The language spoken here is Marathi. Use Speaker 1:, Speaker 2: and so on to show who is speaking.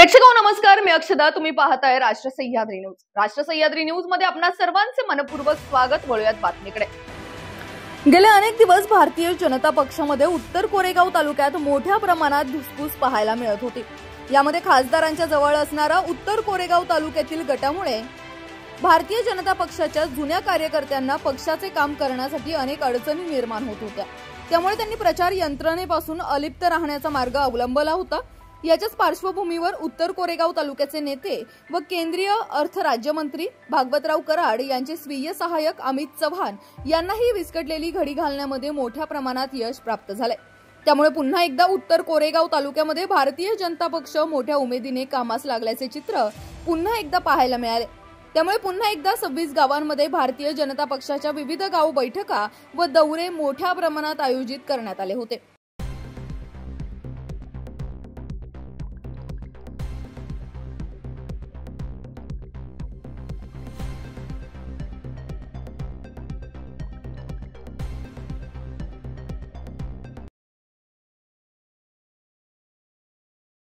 Speaker 1: प्रेक्षकांनो नमस्कार, मी अक्षदा. तुम्ही पाहताय राष्ट्र सह्याद्री न्यूज. राष्ट्र सह्याद्री न्यूज मध्ये आपणा सर्वांचे मनपूर्वक स्वागत. वळूयात बातमीकडे. गेले अनेक दिवस भारतीय जनता पक्षामध्ये उत्तर कोरेगाव तालुक्यात मोठ्या प्रमाणात धुसफूस पाहायला मिळत होती. यामध्ये खासदारांच्या जवळ असणारा उत्तर कोरेगाव तालुक्यातील गटामुळे भारतीय जनता पक्षाच्या जुन्या कार्यकर्त्यांना पक्षाचे काम करण्यासाठी अनेक अडचणी निर्माण होत होत्या. त्यामुळे त्यांनी प्रचार यंत्रणेपासून अलिप्त राहण्याचा मार्ग अवलंबला होता. याच्याच पार्श्वभूमीवर उत्तर कोरेगाव तालुक्याचे नेते व केंद्रीय अर्थ राज्यमंत्री भागवतराव कराड यांचे स्वीय सहाय्यक अमित चव्हाण यांनाही विस्कटलेली घडी घालण्यामध्ये मोठ्या प्रमाणात यश प्राप्त झाले. त्यामुळे पुन्हा एकदा उत्तर कोरेगाव तालुक्यामध्ये भारतीय जनता पक्ष मोठ्या उमेदीने कामास लागल्याचे चित्र पुन्हा एकदा पाहायला मिळाले. त्यामुळे पुन्हा एकदा 26 गावांमध्ये भारतीय जनता पक्षाच्या विविध गाव बैठका व दौरे मोठ्या प्रमाणात आयोजित करण्यात आले होते.